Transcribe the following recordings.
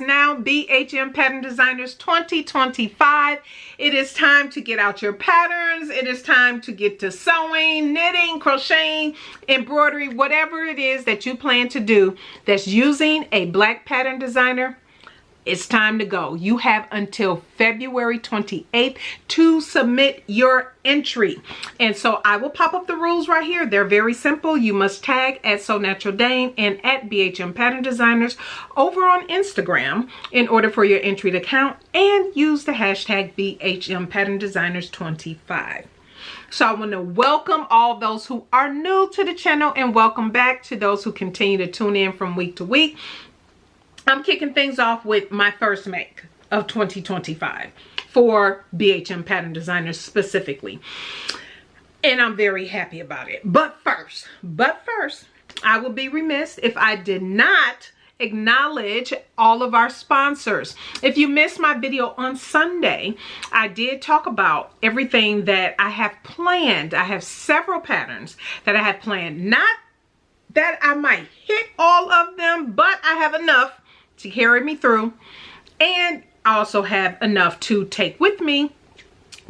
now, BHM Pattern Designers 2025. It is time to get out your patterns. It is time to get to sewing, knitting, crocheting, embroidery, whatever it is that you plan to do that's using a black pattern designer. It's time to go. You have until February 28th to submit your entry. And so I will pop up the rules right here. They're very simple. You must tag at @SewNaturalDame and at BHM Pattern Designers over on Instagram in order for your entry to count, and use the hashtag BHM Pattern Designers 25. So I want to welcome all those who are new to the channel, and welcome back to those who continue to tune in from week to week. I'm kicking things off with my first make of 2025 for BHM Pattern Designers specifically. And I'm very happy about it. But first, I would be remiss if I did not acknowledge all of our sponsors. If you missed my video on Sunday, I did talk about everything that I have planned. I have several patterns that I have planned. Not that I might hit all of them, but I have enough to carry me through, and I also have enough to take with me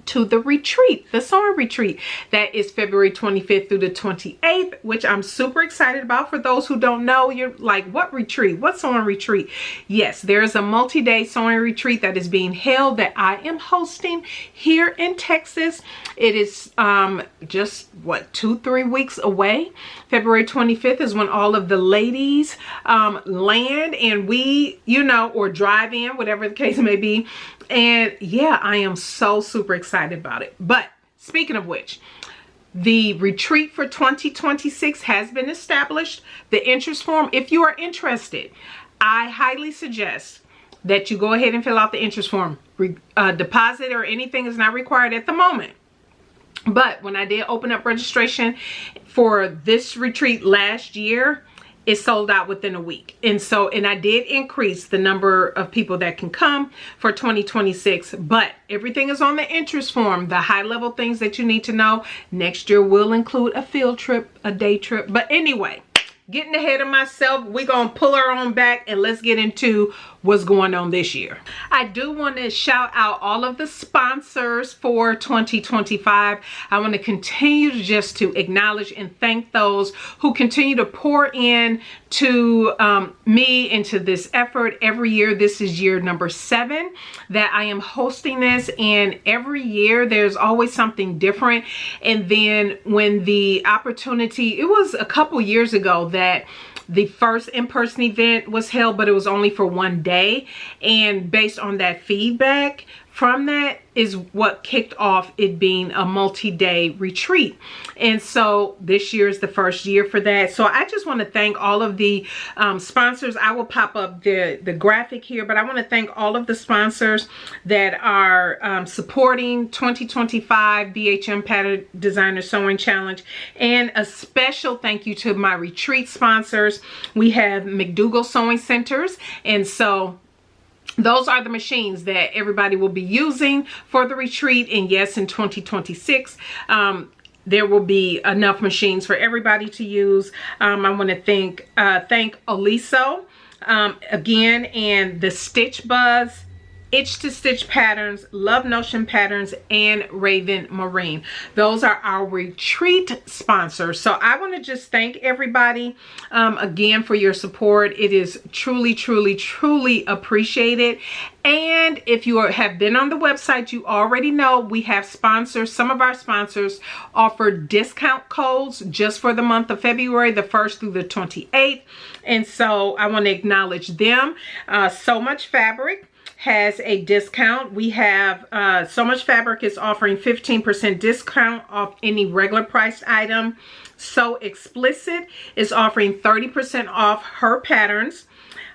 to the retreat, the sewing retreat that is February 25th through the 28th, which I'm super excited about. For those who don't know, you're like, what retreat? What sewing retreat? Yes, there's a multi-day sewing retreat that is being held that I am hosting here in Texas. It is just what, 2-3 weeks away. February 25th is when all of the ladies land, and we, or drive in, whatever the case may be. And yeah, I am so super excited about it. But speaking of which, the retreat for 2026 has been established. The interest form, if you are interested, I highly suggest that you go ahead and fill out the interest form. Deposit or anything is not required at the moment. But when I did open up registration for this retreat last year, it sold out within a week. And I did increase the number of people that can come for 2026, but everything is on the interest form. The high level things that you need to know. Next year will include a field trip, a day trip. But anyway, getting ahead of myself, we're gonna pull her on back and let's get into what's going on this year. I do want to shout out all of the sponsors for 2025. I want to continue to acknowledge and thank those who continue to pour in to me into this effort every year. This is year number 7 that I am hosting this, and every year there's always something different. And then when the opportunity, it was a couple years ago that the first in-person event was held, but it was only for one day. And based on that feedback from that is what kicked off it being a multi-day retreat. And so this year is the first year for that. So I just want to thank all of the sponsors. I will pop up the graphic here, but I want to thank all of the sponsors that are supporting 2025 BHM Pattern Designer Sewing Challenge. And a special thank you to my retreat sponsors. We have McDougall Sewing Centers, and so those are the machines that everybody will be using for the retreat. And yes, in 2026, there will be enough machines for everybody to use. I want to thank Oliso again, and the Stitch Buzz, Itch to Stitch Patterns, Love Notion Patterns, and Raven Marine. Those are our retreat sponsors. So I want to just thank everybody again for your support. It is truly, truly, truly appreciated. And if you have been on the website, you already know we have sponsors. Some of our sponsors offer discount codes just for the month of February, the 1st through the 28th. And so I want to acknowledge them. So Much Fabric has a discount. We have So Much Fabric is offering 15% discount off any regular priced item. So Explicit is offering 30% off her patterns.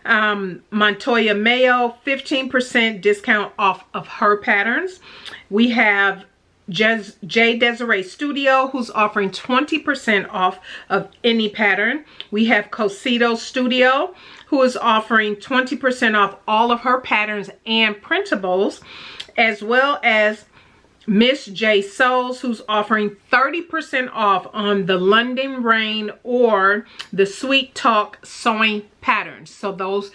Montoya Mayo, 15% discount off of her patterns. We have J Desiree Studio, who's offering 20% off of any pattern. We have Cosito Studio, who is offering 20% off all of her patterns and printables, as well as Miss J Souls, who's offering 30% off on the London Rain or the Sweet Talk sewing patterns. So those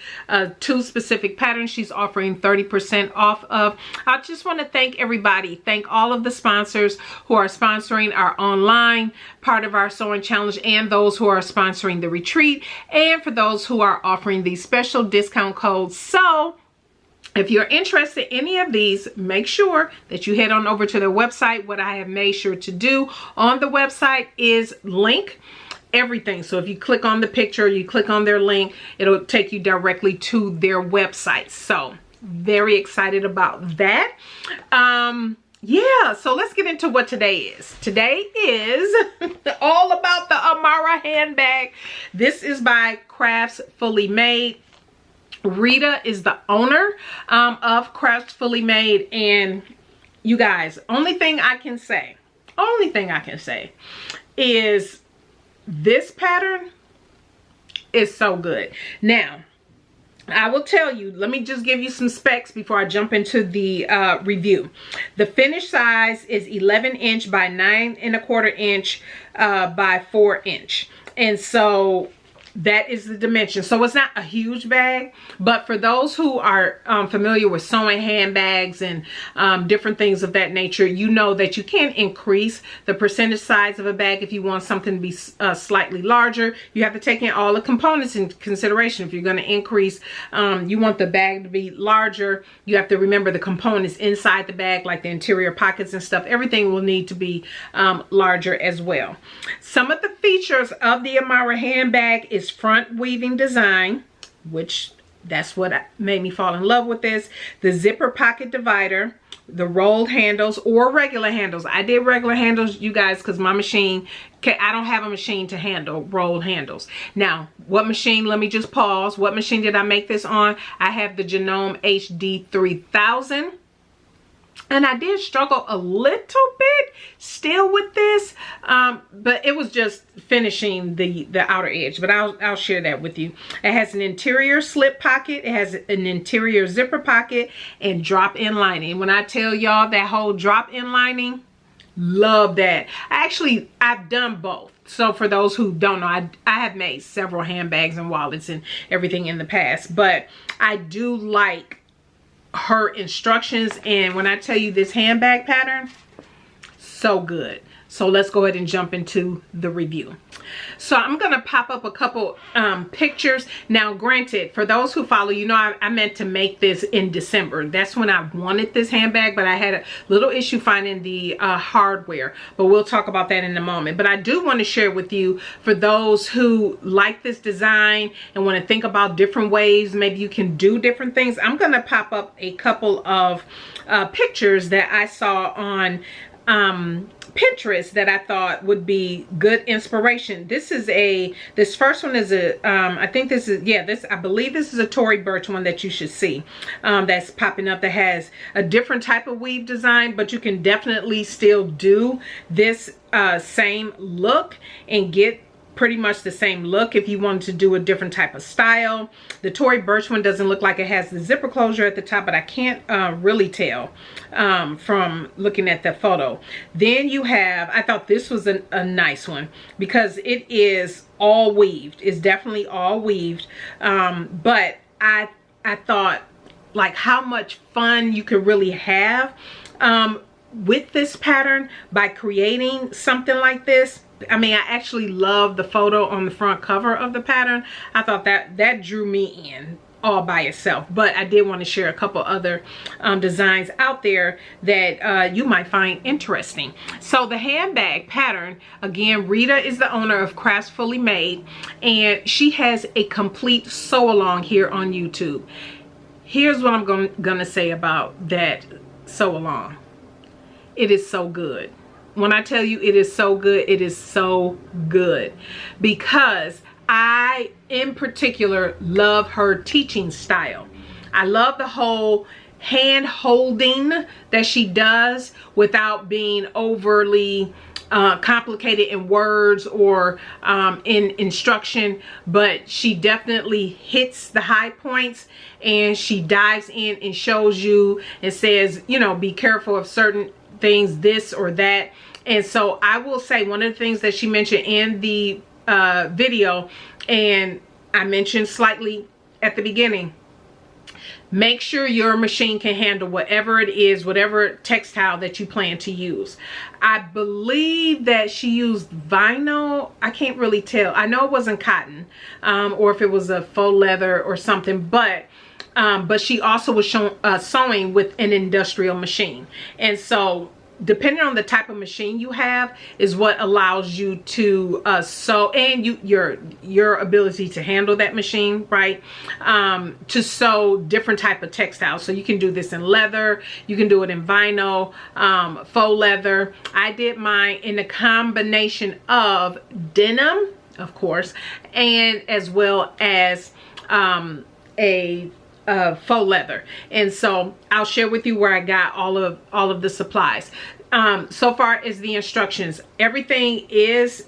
two specific patterns she's offering 30% off of. I just want to thank everybody. Thank all of the sponsors who are sponsoring our online part of our sewing challenge, and those who are sponsoring the retreat, and for those who are offering these special discount codes. So if you're interested in any of these, make sure that you head on over to their website. What I have made sure to do on the website is link everything. So if you click on the picture, you click on their link, it'll take you directly to their website. So very excited about that. Yeah, so let's get into what today is. Today is all about the Amara handbag. This is by Crafts Fully Made. Rita is the owner of Crafts Fully Made, and you guys, only thing I can say is this pattern is so good. Now, I will tell you, let me just give you some specs before I jump into the review. The finished size is 11 inch by 9 1/4 inch by 4 inch. And so that is the dimension. So it's not a huge bag, but for those who are familiar with sewing handbags and different things of that nature, you know that you can increase the percentage size of a bag if you want something to be slightly larger. You have to take in all the components in consideration. If you're going to increase, you want the bag to be larger, you have to remember the components inside the bag, like the interior pockets and stuff. Everything will need to be larger as well. Some of the features of the Amara handbag is front weaving design, which that's what made me fall in love with this. The zipper pocket divider, the rolled handles or regular handles. I did regular handles, you guys, because my machine, I don't have a machine to handle rolled handles. Now, what machine, let me just pause. What machine did I make this on? I have the Genome HD 3000. And I did struggle a little bit still with this, but it was just finishing the outer edge. But I'll share that with you. It has an interior slip pocket. It has an interior zipper pocket and drop-in lining. When I tell y'all that whole drop-in lining, love that. I've done both. So for those who don't know, I have made several handbags and wallets and everything in the past, but I do like her instructions, and when I tell you this handbag pattern, so good. So let's go ahead and jump into the review. So I'm gonna pop up a couple pictures. Now granted, for those who follow, you know I meant to make this in December. That's when I wanted this handbag, but I had a little issue finding the hardware, but we'll talk about that in a moment. But I do want to share with you, for those who like this design and want to think about different ways maybe you can do different things, I'm gonna pop up a couple of pictures that I saw on Pinterest that I thought would be good inspiration. This first one is I believe this is a Tory Burch one that you should see, that's popping up, that has a different type of weave design, but you can definitely still do this same look and get pretty much the same look if you wanted to do a different type of style. The Tory Burch one doesn't look like it has the zipper closure at the top, but I can't really tell from looking at the photo. Then you have, I thought this was a nice one because it is all weaved. It's definitely all weaved, but I thought like how much fun you could really have with this pattern by creating something like this. I mean, I actually love the photo on the front cover of the pattern. I thought that drew me in all by itself, but I did want to share a couple other designs out there that you might find interesting. So the handbag pattern, again, Rita is the owner of Crafts Fully Made, and she has a complete sew along here on YouTube. Here's what I'm gonna say about that sew along. It is so good. When I tell you it is so good, it is so good, because I in particular love her teaching style. I love the whole hand holding that she does without being overly complicated in words or in instruction, but she definitely hits the high points and she dives in and shows you and says, you know, be careful of certain things, this or that. And so I will say one of the things that she mentioned in the video, and I mentioned slightly at the beginning, make sure your machine can handle whatever it is, whatever textile that you plan to use. I believe that she used vinyl. I can't really tell. I know it wasn't cotton, or if it was a faux leather or something, but she also was sewing with an industrial machine. And so depending on the type of machine you have is what allows you to sew, and your ability to handle that machine, right? To sew different type of textiles. So you can do this in leather, you can do it in vinyl, faux leather. I did mine in a combination of denim, of course, and as well as a faux leather. And so I'll share with you where I got all of the supplies. So far as the instructions, everything is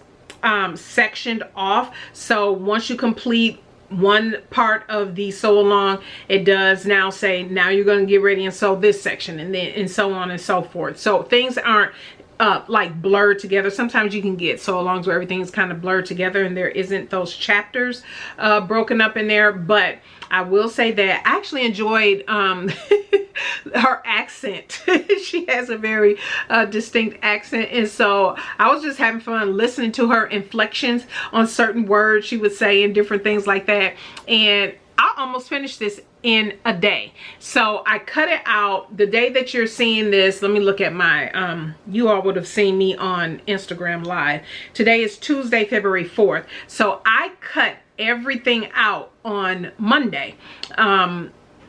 sectioned off. So once you complete one part of the sew along, it does now say, now you're going to get ready and sew this section, and then and so on and so forth. So things aren't like blurred together. Sometimes you can get sew alongs where everything's kind of blurred together and there isn't those chapters broken up in there. But I will say that I actually enjoyed her accent. She has a very distinct accent, and so I was just having fun listening to her inflections on certain words she would say and different things like that. And I almost finished this in a day. So I cut it out the day that you're seeing this. Let me look at my you all would have seen me on Instagram Live. Today is Tuesday, February 4th. So I cut everything out on Monday,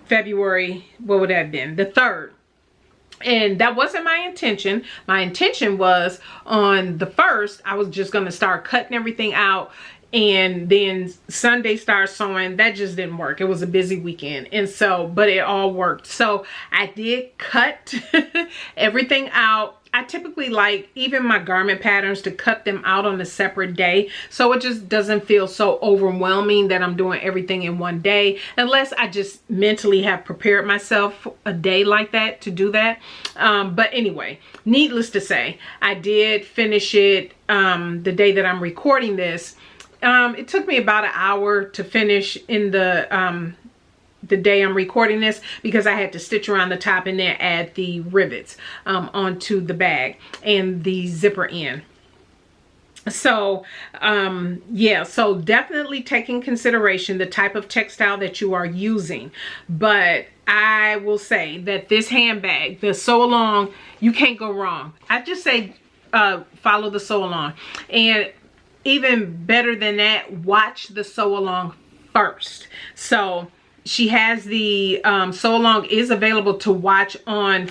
February, what would that have been, the 3rd. And that wasn't my intention. My intention was on the 1st, I was just going to start cutting everything out, and then Sunday start sewing. That just didn't work. It was a busy weekend, and so, but it all worked. So I did cut everything out. I typically like even my garment patterns to cut them out on a separate day, so it just doesn't feel so overwhelming that I'm doing everything in one day, unless I just mentally have prepared myself a day like that to do that. But anyway, needless to say, I did finish it the day that I'm recording this. It took me about an hour to finish in the day I'm recording this, because I had to stitch around the top and then add the rivets onto the bag and the zipper end. So yeah, so definitely take in consideration the type of textile that you are using. But I will say that this handbag, the sew along, you can't go wrong. I just say follow the sew along, and even better than that, watch the sew along first. So she has the sew along is available to watch on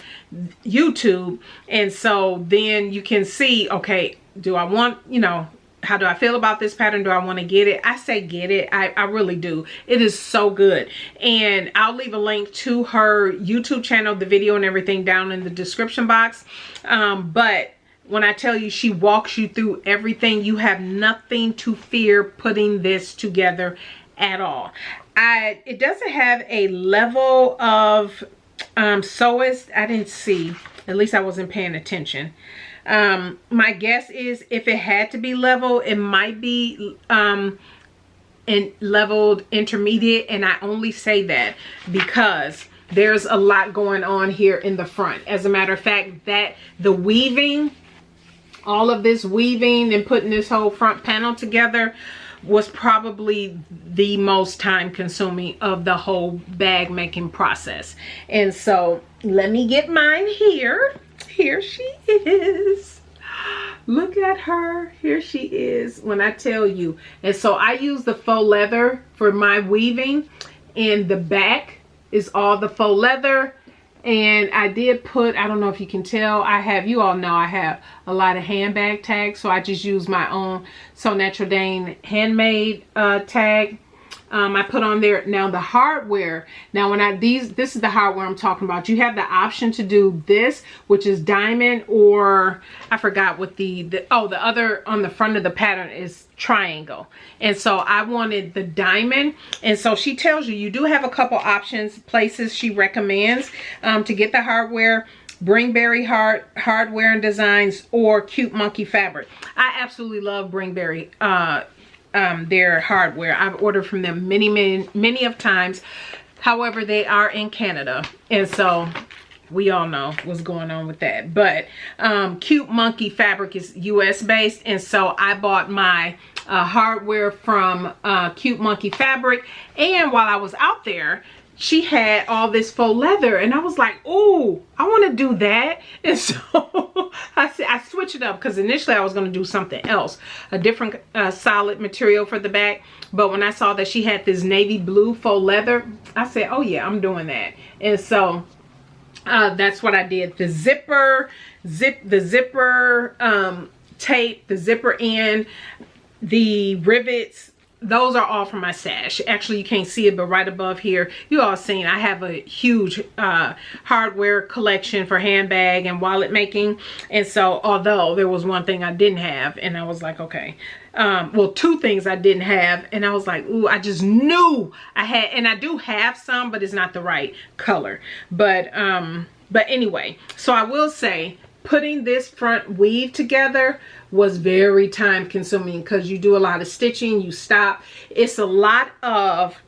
YouTube, and so then you can see, okay, do I want, you know, how do I feel about this pattern? Do I want to get it? I say get it. I really do. It is so good. And I'll leave a link to her YouTube channel, the video and everything down in the description box. But when I tell you she walks you through everything, you have nothing to fear putting this together at all. It doesn't have a level of sewist. I didn't see, at least I wasn't paying attention. My guess is if it had to be level, it might be in leveled intermediate, and I only say that because there's a lot going on here in the front. As a matter of fact, that the weaving, all of this weaving and putting this whole front panel together was probably the most time consuming of the whole bag making process. And so let me get mine here. Here she is. Look at her. Here she is, when I tell you. And so I use the faux leather for my weaving, and the back is all the faux leather. And I did put, I don't know if you can tell, I have, you all know I have a lot of handbag tags, so I just use my own So Natural Dane handmade tag. I put on there. Now the hardware, now when this is the hardware I'm talking about. You have the option to do this, which is diamond, or I forgot what the other on the front of the pattern is triangle. And so I wanted the diamond. And so she tells you do have a couple options, places she recommends to get the hardware. Bringberry Hardware and Designs or Cute Monkey Fabric. I absolutely love Bringberry, their hardware. I've ordered from them many of times. However, they are in Canada, and so we all know what's going on with that. But Cute Monkey Fabric is US based, and so I bought my hardware from Cute Monkey Fabric. And while I was out there, she had all this faux leather, and I was like, oh, I want to do that. And so I switched it up, because initially I was going to do something else, a different solid material for the back. But when I saw that she had this navy blue faux leather, I said, oh yeah, I'm doing that. And so that's what I did. The zipper tape, the zipper end, the rivets, those are all from my stash. Actually, you can't see it, but right above here, you all seen I have a huge hardware collection for handbag and wallet making. And so although there was one thing I didn't have, and I was like, okay, well, two things I didn't have, and I was like, ooh, I just knew I had, and I do have some, but it's not the right color. But anyway, so I will say, putting this front weave together was very time consuming, because you do a lot of stitching, you stop. It's a lot of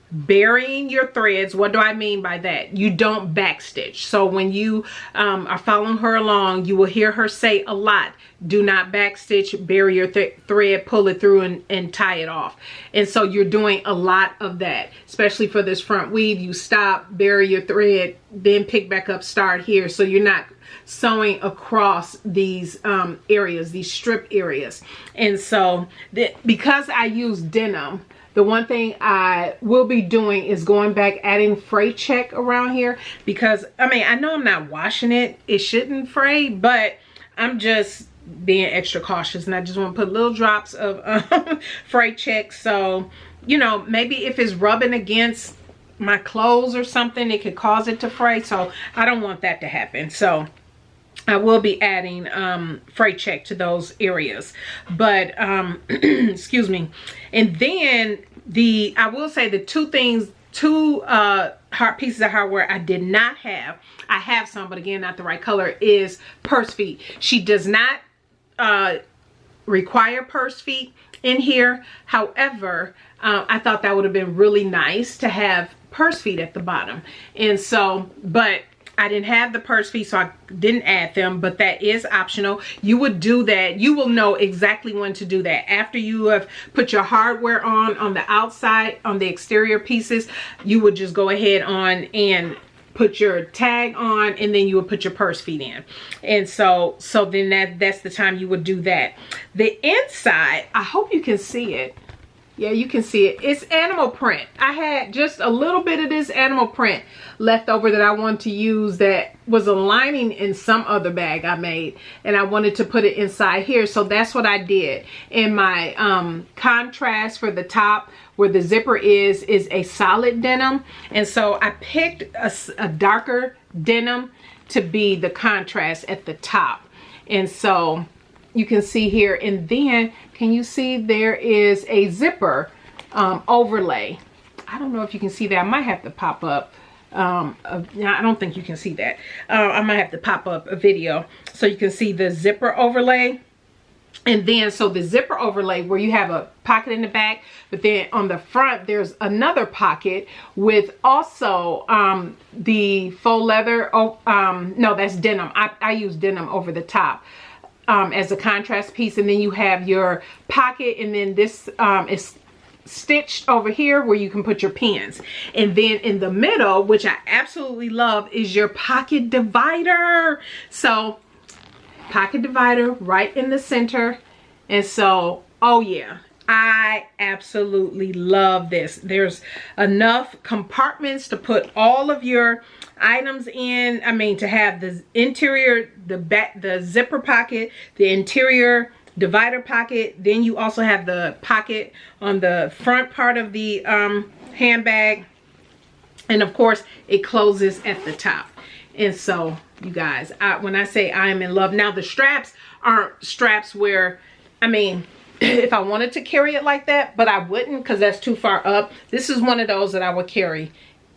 burying your threads. What do I mean by that? You don't backstitch. So when you are following her along, you will hear her say a lot, do not backstitch, bury your thread, pull it through and tie it off. And so you're doing a lot of that, especially for this front weave. You stop, bury your thread, then pick back up, start here. So you're not sewing across these areas, these strip areas. And so because I use denim, the one thing I will be doing is going back, adding fray check around here, because I mean, I know I'm not washing it, it shouldn't fray, but I'm just being extra cautious, and I just want to put little drops of fray check. So, you know, maybe if it's rubbing against my clothes or something, it could cause it to fray. So I don't want that to happen. So I will be adding fray check to those areas. But excuse me. And then I will say the two pieces of hardware I did not have, I have some, but again, not the right color, is purse feet. She does not require purse feet in here. However, I thought that would have been really nice to have purse feet at the bottom. And so, but I didn't have the purse feet, so I didn't add them, but that is optional. You would do that. You will know exactly when to do that. After you have put your hardware on the outside, on the exterior pieces, you would just go ahead on and put your tag on, and then you would put your purse feet in. And so then that's the time you would do that. The inside, I hope you can see it. Yeah, you can see it. It's animal print. I had just a little bit of this animal print left over that I wanted to use, that was a lining in some other bag I made, and I wanted to put it inside here. So that's what I did. And my contrast for the top, where the zipper is a solid denim. And so I picked a darker denim to be the contrast at the top. And so you can see here, and then can you see there is a zipper overlay. I don't know if you can see that. I might have to pop up I don't think you can see that. I might have to pop up a video so you can see the zipper overlay. And then so the zipper overlay, where you have a pocket in the back, but then on the front there's another pocket with also the faux leather. No, that's denim. I use denim over the top as a contrast piece. And then you have your pocket, and then this is stitched over here where you can put your pins. And then in the middle, which I absolutely love, is your pocket divider. So pocket divider right in the center. And so, oh yeah, I absolutely love this. There's enough compartments to put all of your items in. I mean, to have the interior, the zipper pocket, the interior divider pocket. Then you also have the pocket on the front part of the handbag. And of course, it closes at the top. And so, you guys, when I say I am in love, now the straps aren't straps where, I mean, if I wanted to carry it like that, but I wouldn't, because that's too far up. This is one of those that I would carry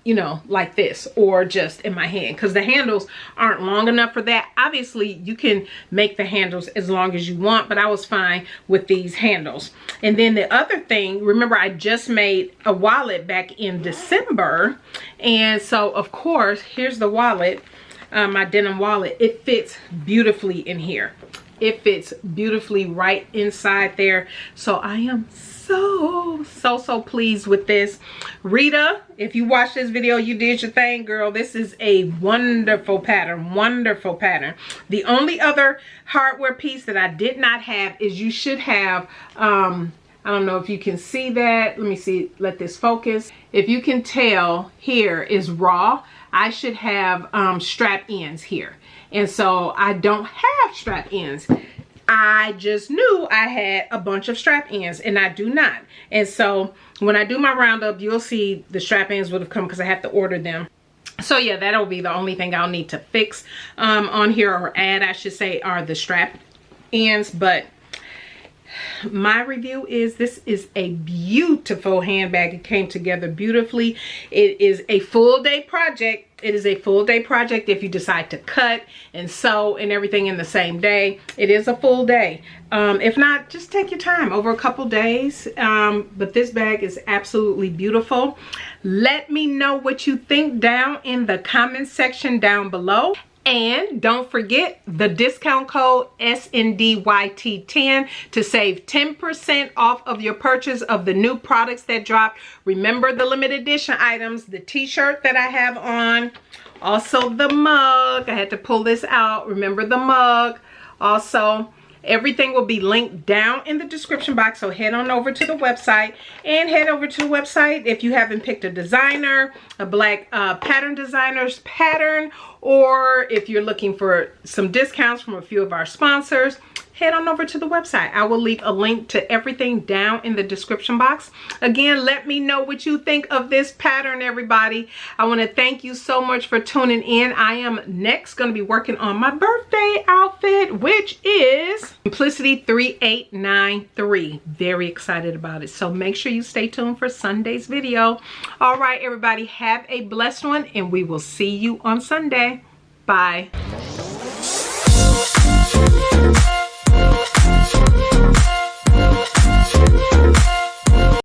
you know, like this, or just in my hand, because the handles aren't long enough for that. Obviously you can make the handles as long as you want, but I was fine with these handles. And then the other thing, remember I just made a wallet back in December, and so of course here's the wallet, my denim wallet. It fits beautifully in here. It fits beautifully right inside there. So I am so pleased with this. Rita, if you watch this video, you did your thing, girl. This is a wonderful pattern, wonderful pattern. The only other hardware piece that I did not have is you should have, I don't know if you can see that. Let me see, let this focus. If you can tell, here is raw. I should have strap ends here. And so I don't have strap ends. I just knew I had a bunch of strap ends, and I do not. And so when I do my roundup, you'll see the strap ends would have come because I have to order them. So yeah, that'll be the only thing I'll need to fix on here, or add, I should say, are the strap ends. But my review is, this is a beautiful handbag. It came together beautifully. It is a full day project. It is a full day project if you decide to cut and sew and everything in the same day. It is a full day. If not, just take your time over a couple days. But this bag is absolutely beautiful. Let me know what you think down in the comment section down below. And don't forget the discount code SNDYT10 to save 10% off of your purchase of the new products that dropped. Remember the limited edition items, the t-shirt that I have on, also the mug. I had to pull this out. Remember the mug. Also, everything will be linked down in the description box, so head on over to the website, and head over to the website if you haven't picked a designer, a black pattern designer's pattern, or if you're looking for some discounts from a few of our sponsors, head on over to the website. I will leave a link to everything down in the description box. Again, let me know what you think of this pattern, everybody. I want to thank you so much for tuning in. I am next going to be working on my birthday outfit, which is Simplicity 3893. Very excited about it. So make sure you stay tuned for Sunday's video. All right, everybody, have a blessed one, and we will see you on Sunday. Bye.